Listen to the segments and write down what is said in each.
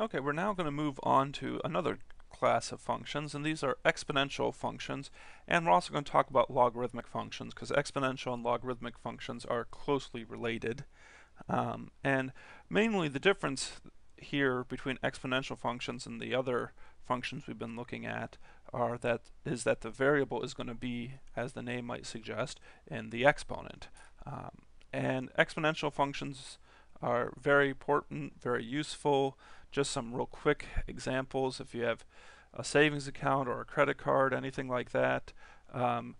Okay, we're now going to move on to another class of functions, and these are exponential functions, and we're also going to talk about logarithmic functions because exponential and logarithmic functions are closely related. And mainly the difference here between exponential functions and the other functions we've been looking at is that the variable is going to be, as the name might suggest, in the exponent. And exponential functions are very important, very useful. Just some real quick examples: if you have a savings account or a credit card, anything like that. Um,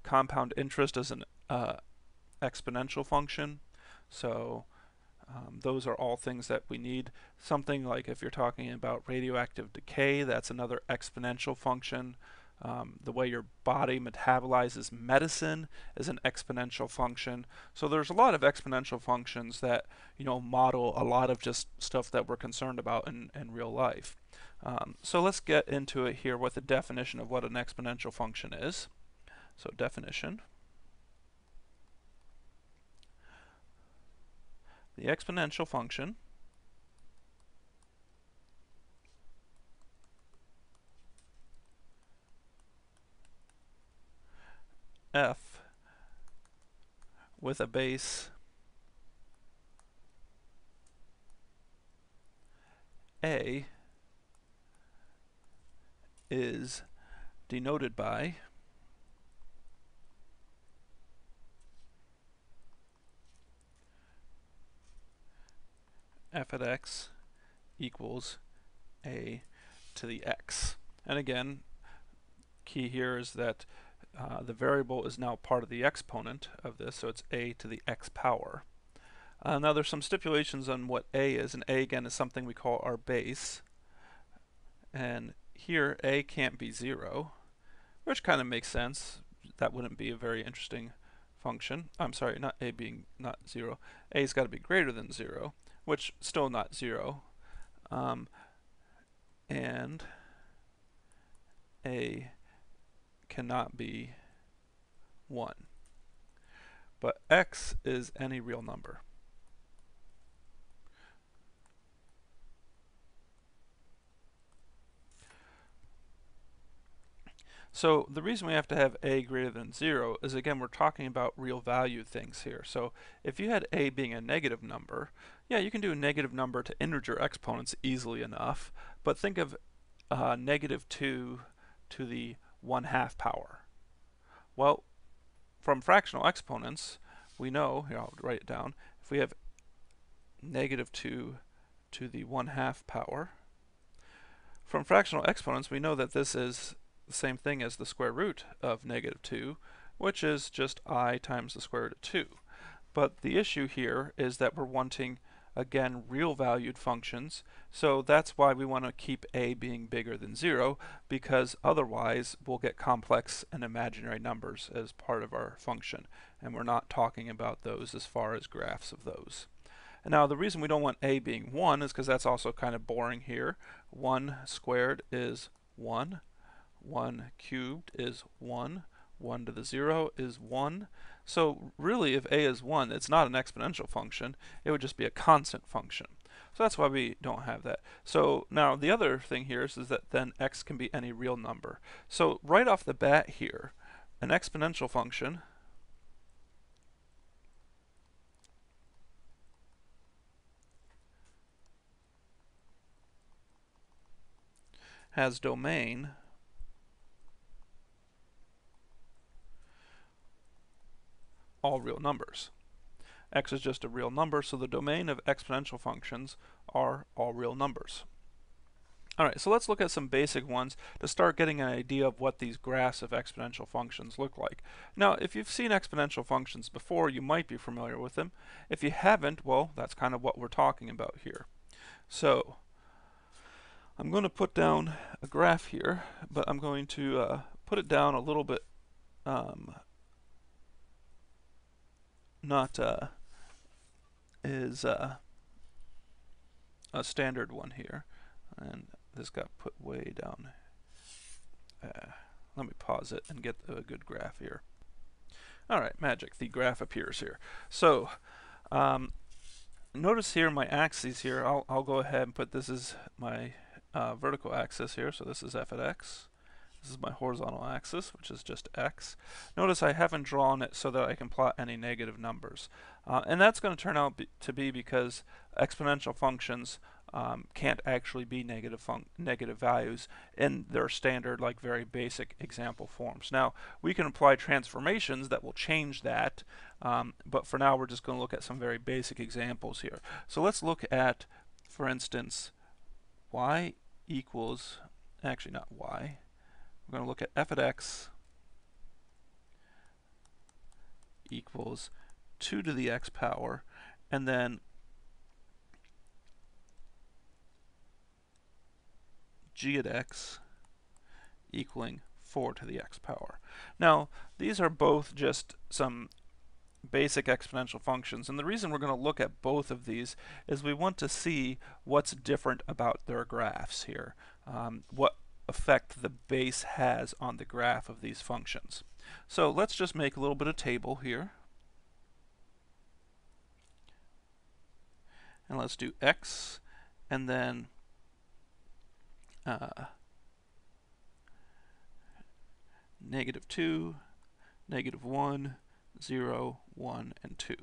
compound interest is an exponential function. So those are all things that we need. Something like if you're talking about radioactive decay, that's another exponential function. The way your body metabolizes medicine is an exponential function. So there's a lot of exponential functions that model a lot of just stuff that we're concerned about in real life. So let's get into it here with the definition of what an exponential function is. So definition. The exponential function f with a base a is denoted by f at x equals a to the x. And again, key here is that the variable is now part of the exponent of this, so it's a to the x power. Now there's some stipulations on what a is, and a again is something we call our base. And here a can't be 0, which kind of makes sense. That wouldn't be a very interesting function. I'm sorry, not a being not 0. A's got to be greater than 0, which still not 0. And a cannot be 1. But x is any real number. So the reason we have to have a greater than 0 is, again, we're talking about real value things here. So if you had a being a negative number, yeah, you can do a negative number to integer exponents easily enough, but think of negative 2 to the 1/2 power. Well, from fractional exponents, we know, here I'll write it down, if we have negative 2 to the 1/2 power, from fractional exponents we know that this is the same thing as the square root of negative 2, which is just I times the square root of 2. But the issue here is that we're wanting, again, real valued functions, so that's why we want to keep a being bigger than 0, because otherwise we'll get complex and imaginary numbers as part of our function, and we're not talking about those as far as graphs of those. And now the reason we don't want a being 1 is because that's also kind of boring here. 1 squared is 1. 1 cubed is 1. 1 to the 0 is 1. So really, if a is 1, it's not an exponential function. It would just be a constant function. So that's why we don't have that. So now the other thing here is that then x can be any real number. So right off the bat here, an exponential function has domain all real numbers. X is just a real number, so the domain of exponential functions are all real numbers. Alright, so let's look at some basic ones to start getting an idea of what these graphs of exponential functions look like. Now, if you've seen exponential functions before, you might be familiar with them. If you haven't, well, that's kind of what we're talking about here. So, I'm going to put down a graph here, but I'm going to put it down a little bit not is a standard one here, and this got put way down. Let me pause it and get a good graph here. Alright, magic, the graph appears here. So notice here my axes here, I'll go ahead and put this as my vertical axis here, so this is f at x. This is my horizontal axis, which is just x. Notice I haven't drawn it so that I can plot any negative numbers. And that's going to turn out to be because exponential functions can't actually be negative values in their standard, like very basic example forms. Now, we can apply transformations that will change that, but for now we're just going to look at some very basic examples here. So let's look at, for instance, y equals, actually not y, we're going to look at f at x equals 2 to the x power, and then g at x equaling 4 to the x power. Now, these are both just some basic exponential functions, and the reason we're going to look at both of these is we want to see what's different about their graphs here, what effect the base has on the graph of these functions. So let's just make a little bit of table here, and let's do x and then -2, -1, 0, 1, and 2.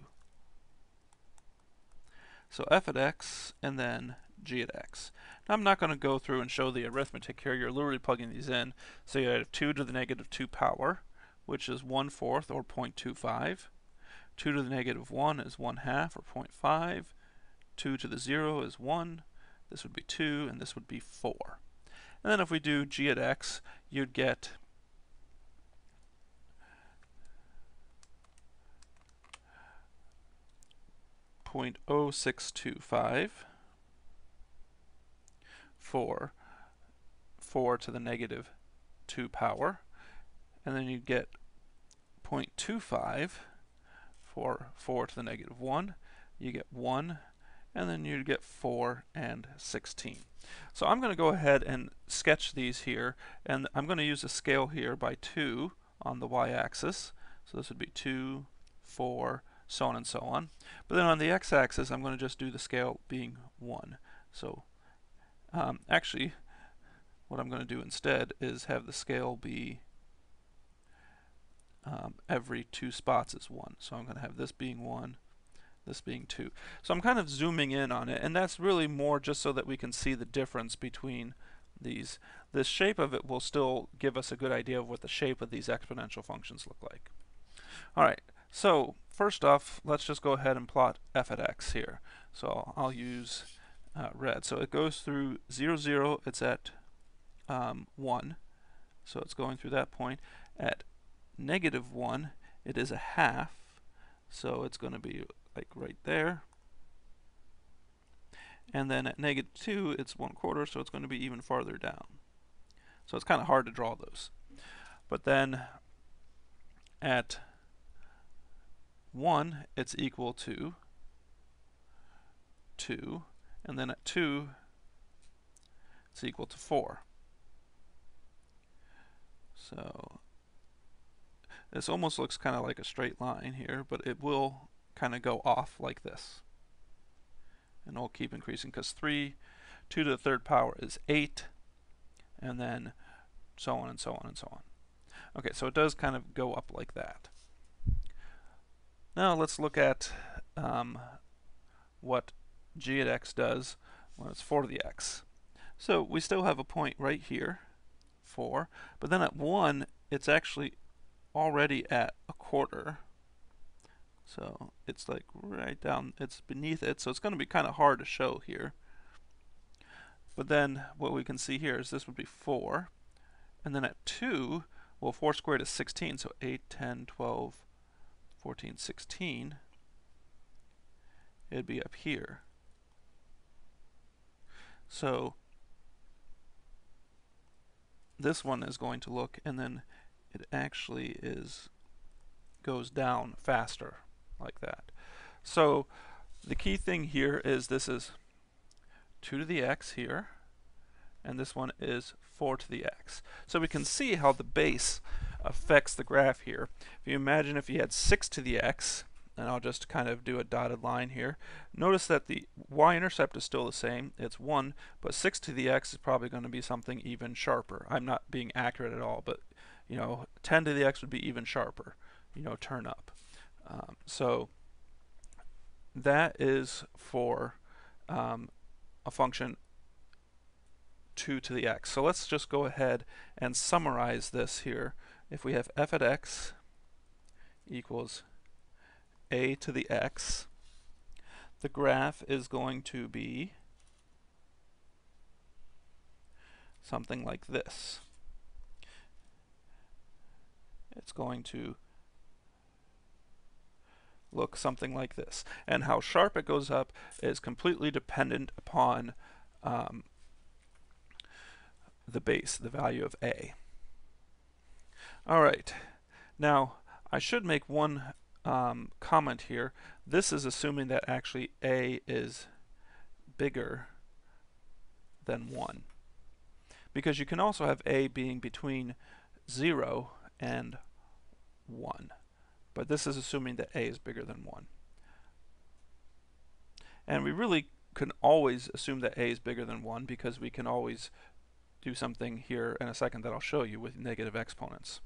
So f at x and then g at x. Now I'm not going to go through and show the arithmetic here. You're literally plugging these in. So you have 2 to the -2 power, which is 1/4 or 0.25. 2 to the -1 is 1/2 or 0.5. 2 to the 0 is 1. This would be 2, and this would be 4. And then if we do g at x, you'd get 0.0625 for 4 to the -2 power, and then you get 0.25 for 4 to the -1, you get 1, and then you get 4 and 16. So I'm going to go ahead and sketch these here, and I'm going to use a scale here by 2 on the y-axis. So this would be 2, 4, so on and so on. But then on the x-axis, I'm going to just do the scale being 1. So actually, what I'm going to do instead is have the scale be every 2 spots is 1. So I'm going to have this being 1, this being 2. So I'm kind of zooming in on it, and that's really more just so that we can see the difference between these. The shape of it will still give us a good idea of what the shape of these exponential functions look like. Alright, so first off, let's just go ahead and plot f at x here. So I'll use red. So it goes through 0, 0, it's at 1. So it's going through that point. At -1, it is a half. So it's going to be like right there. And then at -2, it's 1/4, so it's going to be even farther down. So it's kind of hard to draw those. But then at 1, it's equal to 2, and then at 2, it's equal to 4. So this almost looks kind of like a straight line here, but it will kind of go off like this. And it'll keep increasing because 2 to the 3rd power is 8, and then so on and so on and so on. Okay, so it does kind of go up like that. Now let's look at what g at x does when it's 4 to the x. So we still have a point right here, 4, but then at 1, it's actually already at 1/4. So it's like right down, it's beneath it, so it's going to be kind of hard to show here. But then what we can see here is this would be 4, and then at 2, well, 4 squared is 16, so 8, 10, 12, 14, 16, it'd be up here. So this one is going to look, and then it actually goes down faster like that. So the key thing here is this is 2 to the x here, and this one is 4 to the x. So we can see how the base affects the graph here. If you imagine if you had 6 to the x and I'll just kind of do a dotted line here. Notice that the y-intercept is still the same, it's 1, but 6 to the x is probably going to be something even sharper. I'm not being accurate at all, but 10 to the x would be even sharper, turn up. So that is for a function 2 to the x. So let's just go ahead and summarize this here. If we have f at x equals a to the x, the graph is going to be something like this. It's going to look something like this. And how sharp it goes up is completely dependent upon the base, the value of a. Alright, now I should make one comment here. This is assuming that actually a is bigger than 1. Because you can also have a being between 0 and 1. But this is assuming that a is bigger than 1. And we really can always assume that a is bigger than 1 because we can always do something here in a second that I'll show you with negative exponents.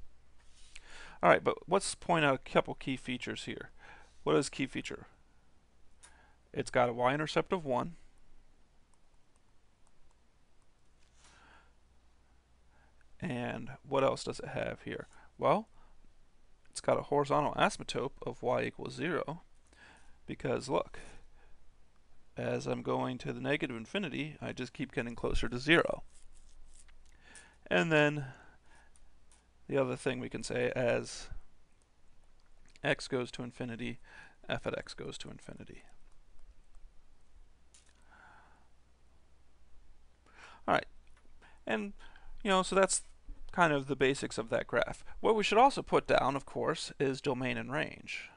Alright, but let's point out a couple key features here. What is key feature? It's got a y-intercept of 1. And what else does it have here? Well, it's got a horizontal asymptote of y equals 0 because look, as I'm going to the negative infinity, I just keep getting closer to 0. And then the other thing we can say, as x goes to infinity, f at x goes to infinity. Alright, and so that's kind of the basics of that graph. What we should also put down, of course, is domain and range.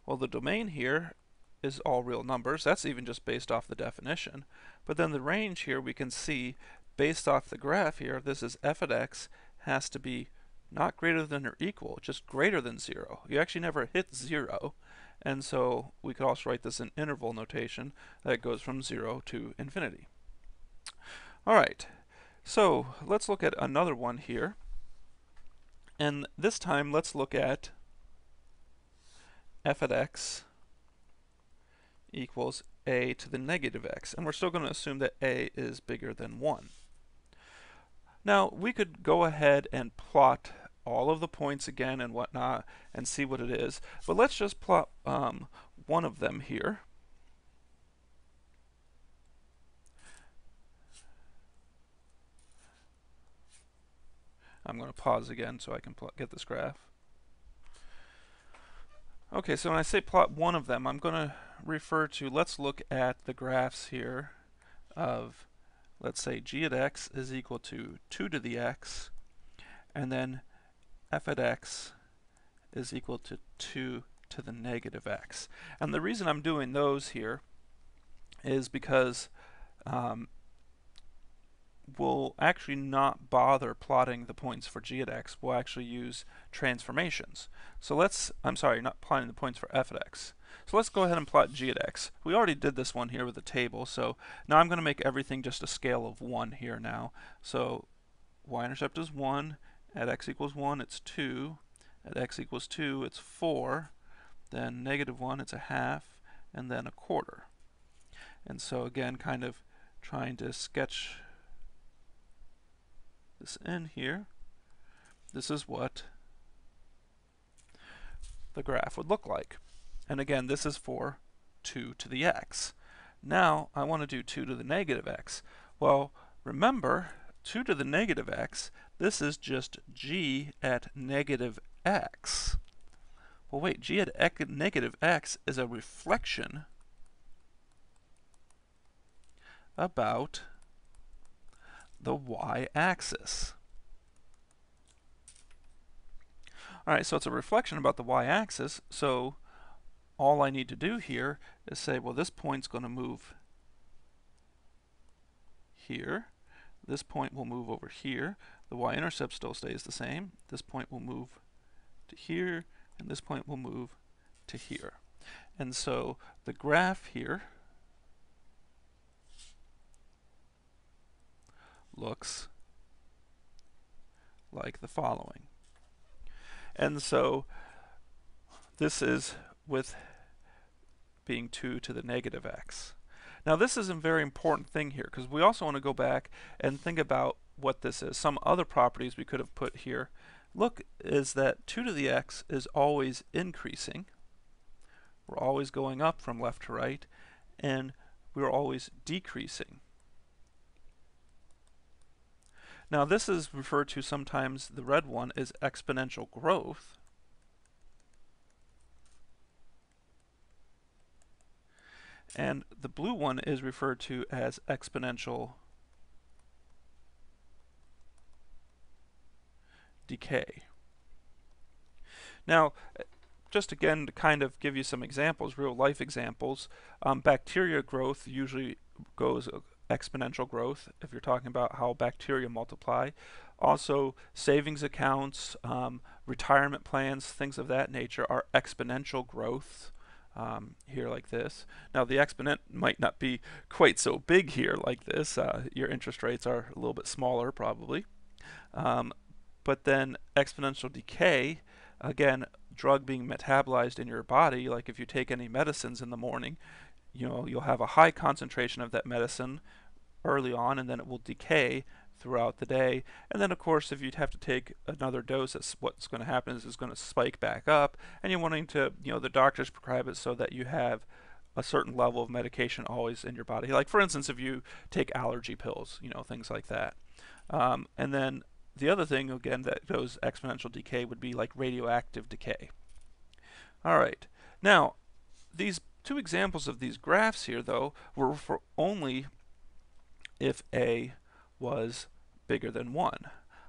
Well, the domain here is all real numbers. That's even just based off the definition. But then the range here we can see based off the graph here, this is f at x has to be not greater than or equal, just greater than 0. You actually never hit 0. And so we could also write this in interval notation that goes from 0 to infinity. Alright, so let's look at another one here. And this time let's look at f at x equals a to the negative x. And we're still going to assume that a is bigger than 1. Now, we could go ahead and plot all of the points again and whatnot and see what it is. But let's just plot one of them here. I'm going to pause again so I can get this graph. Okay, so when I say plot one of them, I'm going to refer to, let's look at the graphs here of, let's say g at x is equal to 2 to the x, and then f at x is equal to 2 to the negative x. And the reason I'm doing those here is because we'll actually not bother plotting the points for g at x. We'll actually use transformations. So I'm sorry, not plotting the points for f at x. So let's go ahead and plot g at x. We already did this one here with the table, so now I'm going to make everything just a scale of 1 here now. So y-intercept is 1, at x equals 1 it's 2, at x equals 2 it's 4, then negative 1 it's a half, and then a quarter. And so again, kind of trying to sketch this in here. This is what the graph would look like. And again, this is for 2 to the x. Now I want to do 2 to the negative x. Well, remember, 2 to the negative x, this is just g at negative x. Well, wait, g at negative x is a reflection about the y-axis. Alright, so it's a reflection about the y-axis, so all I need to do here is say, well, this point's going to move here. This point will move over here. The y-intercept still stays the same. This point will move to here, and this point will move to here. And so the graph here looks like the following. And so this is with being 2 to the negative x. Now this is a very important thing here, because we also want to go back and think about what this is. Some other properties we could have put here, look, is that 2 to the x is always increasing. We're always going up from left to right, and we're always decreasing. Now this is referred to sometimes, the red one, is exponential growth. And the blue one is referred to as exponential decay. Now, just again to kind of give you some examples, real life examples, bacteria growth usually goes exponential growth if you're talking about how bacteria multiply. Also, savings accounts, retirement plans, things of that nature are exponential growth. Here like this. Now the exponent might not be quite so big here like this. Your interest rates are a little bit smaller probably. But then exponential decay, again, drug being metabolized in your body, like if you take any medicines in the morning, you'll have a high concentration of that medicine early on, and then it will decay throughout the day. And then of course if you'd have to take another dose, what's going to happen is it's going to spike back up, and you're wanting to, the doctors prescribe it so that you have a certain level of medication always in your body. Like for instance, if you take allergy pills, things like that. And then the other thing, again, that goes exponential decay would be like radioactive decay. Alright, now these two examples of these graphs here though were for only if a was bigger than 1.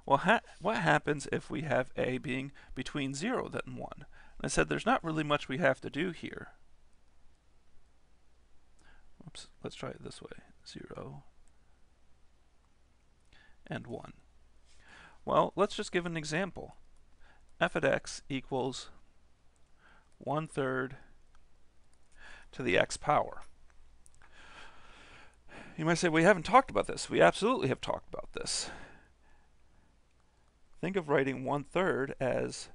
Well, what happens if we have a being between 0 and 1? And I said there's not really much we have to do here. Oops, let's try it this way. 0 and 1. Well, let's just give an example. F of x equals 1/3 to the x power. You might say, we haven't talked about this. We absolutely have talked about this. Think of writing 1/3 as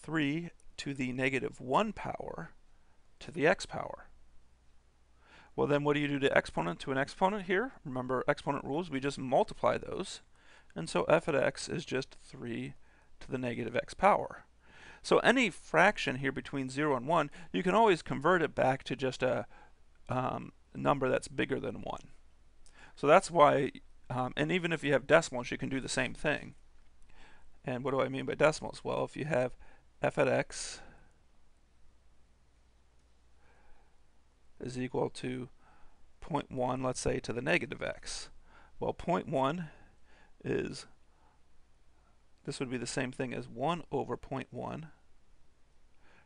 3 to the negative 1 power to the x power. Well, then what do you do to exponent to an exponent here? Remember exponent rules, we just multiply those. And so f of x is just 3 to the negative x power. So any fraction here between 0 and 1, you can always convert it back to just a number that's bigger than 1. So that's why, and even if you have decimals, you can do the same thing. And what do I mean by decimals? Well, if you have f of x is equal to 0.1, let's say, to the negative x. Well, 0.1 is, this would be the same thing as 1 over 0.1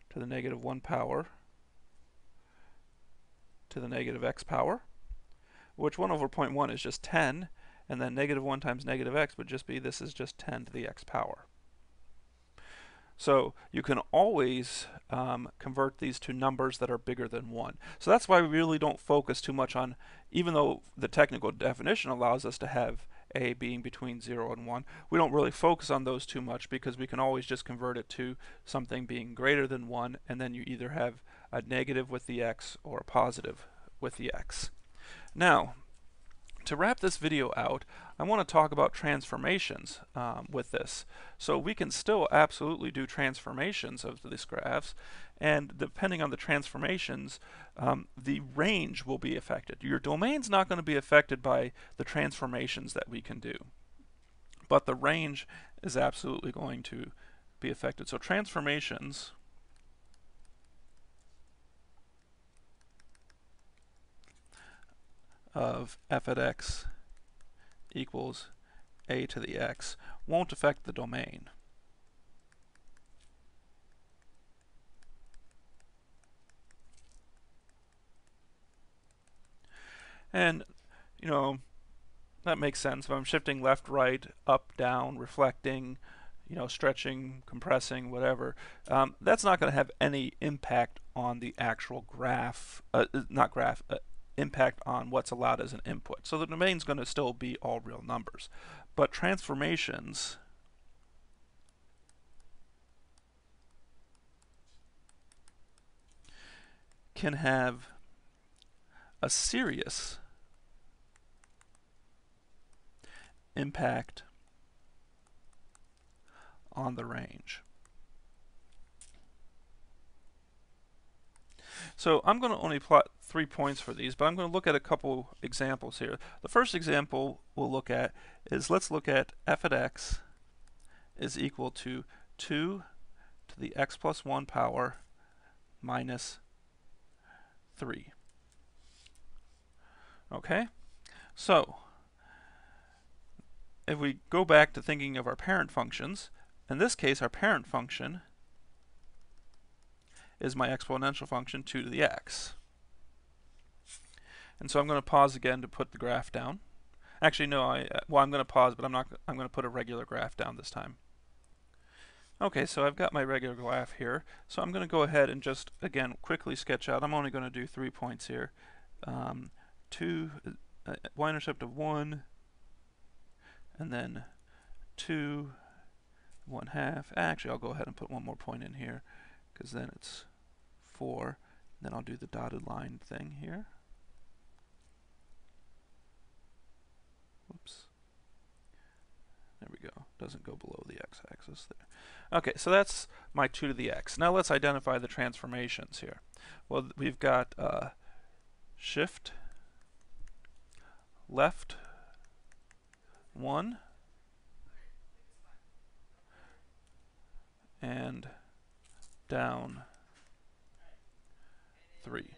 to the negative 1 power to the negative x power, which 1 over 0.1 is just 10, and then negative 1 times negative x would just be, this is just 10 to the x power. So you can always convert these to numbers that are bigger than 1. So that's why we really don't focus too much on, even though the technical definition allows us to have a being between 0 and 1, we don't really focus on those too much, because we can always just convert it to something being greater than 1, and then you either have a negative with the x or a positive with the x. Now, to wrap this video out, I want to talk about transformations with this. So we can still absolutely do transformations of these graphs, and depending on the transformations, the range will be affected. Your domain's not going to be affected by the transformations that we can do, but the range is absolutely going to be affected. So transformations of f at x equals a to the x won't affect the domain. And, that makes sense. If I'm shifting left, right, up, down, reflecting, stretching, compressing, whatever, that's not going to have any impact on the actual graph, not graph, impact on what's allowed as an input. So the domain's going to still be all real numbers. But transformations can have a serious impact on the range. So I'm going to only plot 3 points for these, but I'm going to look at a couple examples here. The first example we'll look at is, let's look at f at x is equal to 2 to the x plus 1 power minus 3. Okay? So, if we go back to thinking of our parent functions, in this case our parent function is my exponential function 2 to the x. And so I'm going to pause again to put the graph down. Actually, no, I'm going to pause, but I'm going to put a regular graph down this time. Okay, so I've got my regular graph here. So I'm going to go ahead and just, again, quickly sketch out. I'm only going to do 3 points here. Y-intercept of 1, and then 2, 1/2. Actually, I'll go ahead and put one more point in here, because then it's 4. Then I'll do the dotted line thing here. Whoops. There we go. Doesn't go below the x-axis there. Okay, so that's my 2 to the x. Now let's identify the transformations here. Well, we've got shift left 1 and down 3.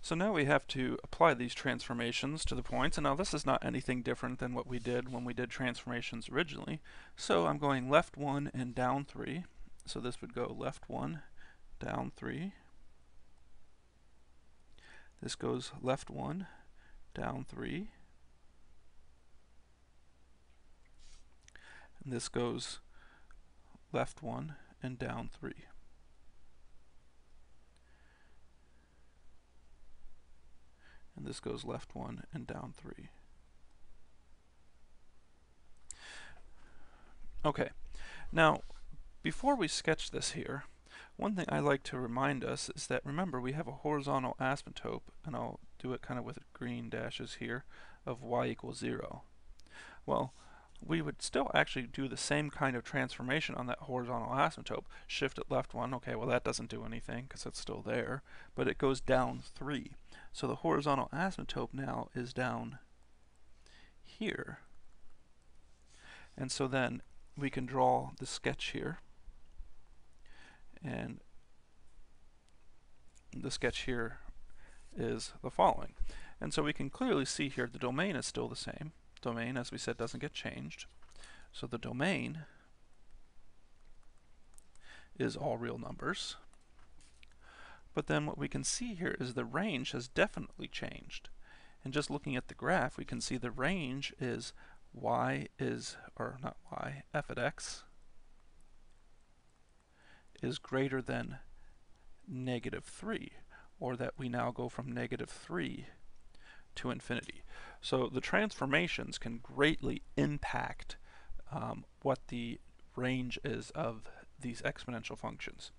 So now we have to apply these transformations to the points, and now this is not anything different than what we did when we did transformations originally. So I'm going left 1 and down 3. So this would go left 1, down 3. This goes left 1, down 3. And this goes left 1 and down 3. And this goes left 1 and down 3. Okay, now before we sketch this here, one thing I like to remind us is that, remember, we have a horizontal asymptote, and I'll do it kind of with green dashes here, of y equals 0. Well, we would still actually do the same kind of transformation on that horizontal asymptote. Shift at left 1, okay, well that doesn't do anything because it's still there, but it goes down 3. So the horizontal asymptote now is down here. And so then we can draw the sketch here. And the sketch here is the following. And so we can clearly see here the domain is still the same. Domain, as we said, doesn't get changed. So the domain is all real numbers. But then what we can see here is the range has definitely changed. And just looking at the graph, we can see the range is f at x is greater than -3, or that we now go from -3 to infinity. So the transformations can greatly impact what the range is of these exponential functions.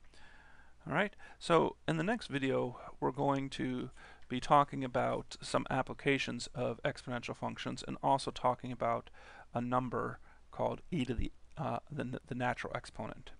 Alright, so in the next video we're going to be talking about some applications of exponential functions, and also talking about a number called e to the natural exponent.